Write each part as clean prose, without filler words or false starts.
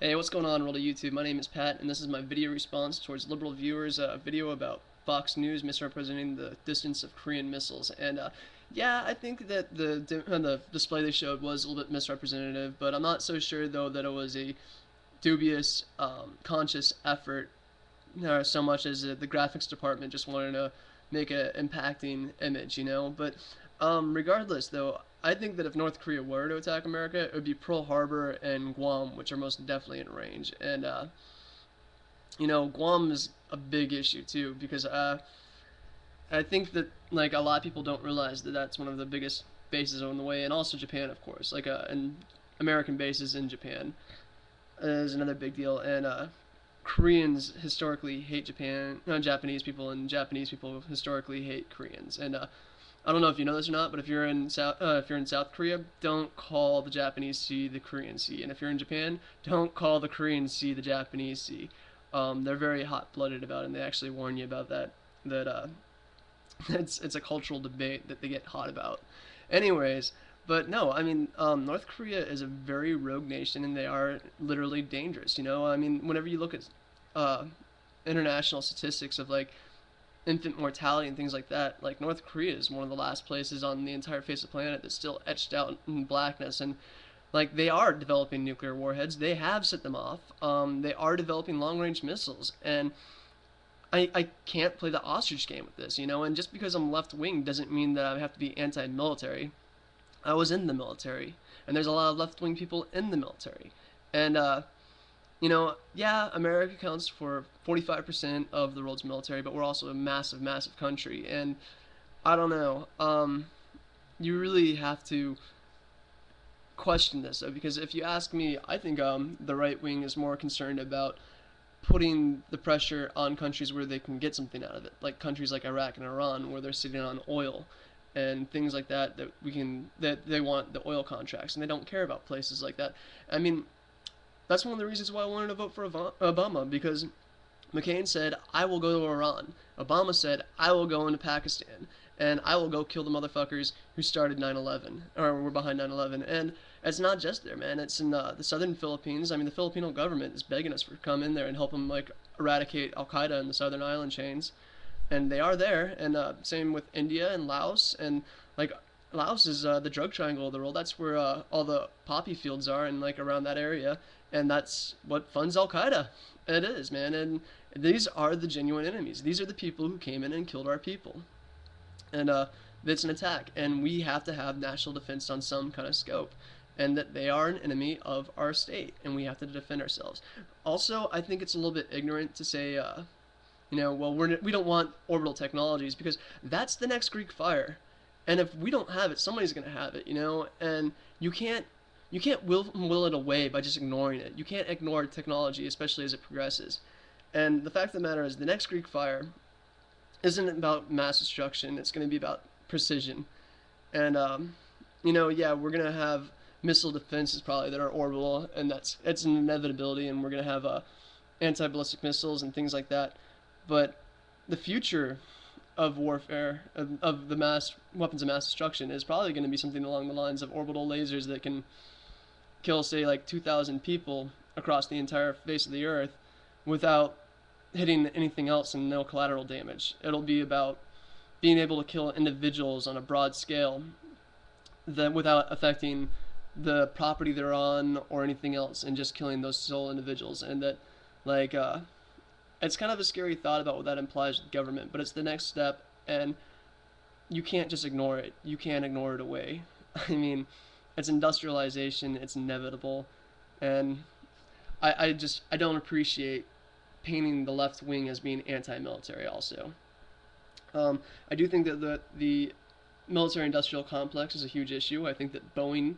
Hey, what's going on, world of YouTube? My name is Pat, and this is my video response towards liberal viewers' video about Fox News misrepresenting the distance of Korean missiles. And yeah, I think that the display they showed was a little bit misrepresentative, but I'm not so sure though that it was a dubious, conscious effort, so much as the graphics department just wanted to make an impacting image, you know. But regardless, though, I think that if North Korea were to attack America, it would be Pearl Harbor and Guam, which are most definitely in range. And Guam is a big issue too because I think that like a lot of people don't realize that that's one of the biggest bases on the way, and also Japan, of course, and American bases in Japan is another big deal. And Koreans historically hate Japan, Japanese people, and Japanese people historically hate Koreans. And I don't know if you know this or not, but if you're in South Korea, don't call the Japanese Sea the Korean Sea, and if you're in Japan, don't call the Korean Sea the Japanese Sea. They're very hot-blooded about it, and they actually warn you about that. That it's a cultural debate that they get hot about. Anyways, but no, I mean, North Korea is a very rogue nation, and they are literally dangerous. You know, I mean, whenever you look at uh, international statistics of like infant mortality and things like that, like North Korea is one of the last places on the entire face of the planet that's still etched out in blackness. And like they are developing nuclear warheads, they have set them off. They are developing long-range missiles, and I can't play the ostrich game with this, you know. And just because I'm left wing doesn't mean that I have to be anti-military. I was in the military, and there's a lot of left wing people in the military, and yeah, America counts for 45% of the world's military, but we're also a massive, massive country. And I don't know. You really have to question this, though, because if you ask me, I think the right wing is more concerned about putting the pressure on countries where they can get something out of it, like countries like Iraq and Iran, where they're sitting on oil and things like that that they want the oil contracts, and they don't care about places like that. I mean, that's one of the reasons why I wanted to vote for Obama, because McCain said, I will go to Iran. Obama said, I will go into Pakistan, and I will go kill the motherfuckers who started 9/11, or were behind 9/11. And it's not just there, man. It's in the southern Philippines. I mean, the Filipino government is begging us for come in there and help them, like, eradicate Al-Qaeda in the southern island chains. And they are there. And same with India and Laos. And, like, Laos is the drug triangle of the world. That's where all the poppy fields are, and like around that area, and that's what funds Al Qaeda. It is, man, and these are the genuine enemies. These are the people who came in and killed our people, and it's an attack, and we have to have national defense on some kind of scope, and that they are an enemy of our state, and we have to defend ourselves. Also, I think it's a little bit ignorant to say, well, we don't want orbital technologies because that's the next Greek fire. And if we don't have it, somebody's gonna have it, you know. And you can't will it away by just ignoring it. You can't ignore technology, especially as it progresses. And the fact of the matter is, the next Greek fire isn't about mass destruction. It's gonna be about precision. And yeah, we're gonna have missile defenses probably that are orbital, and it's an inevitability. And we're gonna have anti-ballistic missiles and things like that. But the future of warfare, of the mass weapons of mass destruction, is probably going to be something along the lines of orbital lasers that can kill, say, like 2,000 people across the entire face of the earth without hitting anything else and no collateral damage. It'll be about being able to kill individuals on a broad scale that without affecting the property they're on or anything else, and just killing those sole individuals. And that, like, it's kind of a scary thought about what that implies with government, but it's the next step, and you can't just ignore it. You can't ignore it away. I mean, it's industrialization, it's inevitable, and I don't appreciate painting the left wing as being anti-military also. I do think that the military-industrial complex is a huge issue. I think that Boeing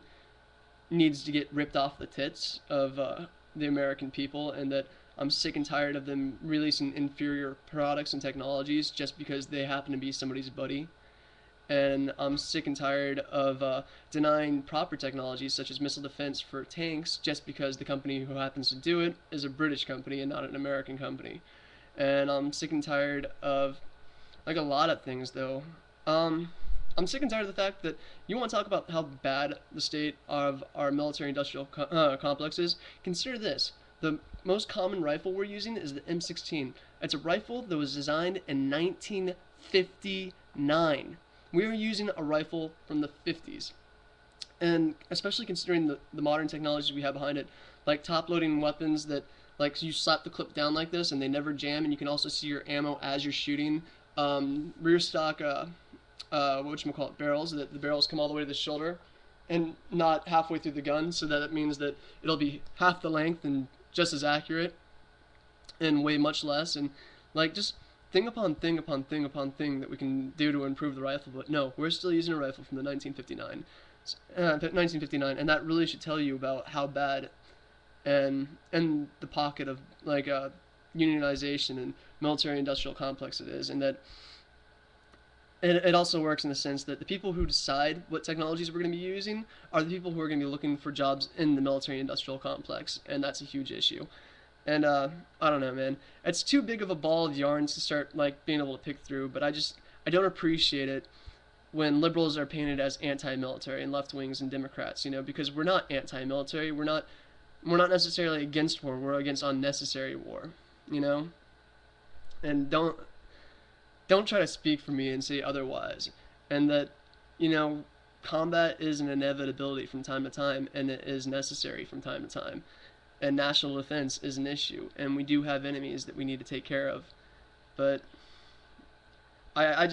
needs to get ripped off the tits of the American people, and that I'm sick and tired of them releasing inferior products and technologies just because they happen to be somebody's buddy. And I'm sick and tired of denying proper technologies such as missile defense for tanks just because the company who happens to do it is a British company and not an American company. And I'm sick and tired of, like, a lot of things, though. I'm sick and tired of the fact that you want to talk about how bad the state of our military industrial complex is. Consider this. The most common rifle we're using is the M16. It's a rifle that was designed in 1959. We are using a rifle from the 50s. And especially considering the modern technologies we have behind it, like top loading weapons that like you slap the clip down like this and they never jam, and you can also see your ammo as you're shooting. Rear stock whatchamacallit, barrels, that the barrels come all the way to the shoulder and not halfway through the gun, so that it means that it'll be half the length and just as accurate and weigh much less. And like just thing upon thing upon thing upon thing that we can do to improve the rifle. But no, we're still using a rifle from the 1959, and that really should tell you about how bad and the pocket of like unionization and military industrial complex it is. And that it also works in the sense that the people who decide what technologies we're going to be using are the people who are going to be looking for jobs in the military industrial complex, and that's a huge issue. And I don't know, man. It's too big of a ball of yarn to start like being able to pick through. But I don't appreciate it when liberals are painted as anti-military and left wings and Democrats. Because we're not anti-military. We're not necessarily against war. We're against unnecessary war. And don't try to speak for me and say otherwise. And that combat is an inevitability from time to time, and it is necessary from time to time. And national defense is an issue, and we do have enemies that we need to take care of. But I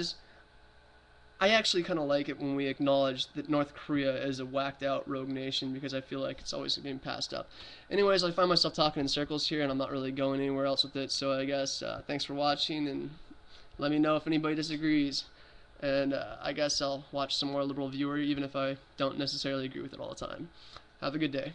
actually kind of like it when we acknowledge that North Korea is a whacked out rogue nation, because I feel like it's always being passed up. Anyways, I find myself talking in circles here, and I'm not really going anywhere else with it. So I guess thanks for watching, and let me know if anybody disagrees. And I guess I'll watch some more liberal viewer, even if I don't necessarily agree with it all the time. Have a good day.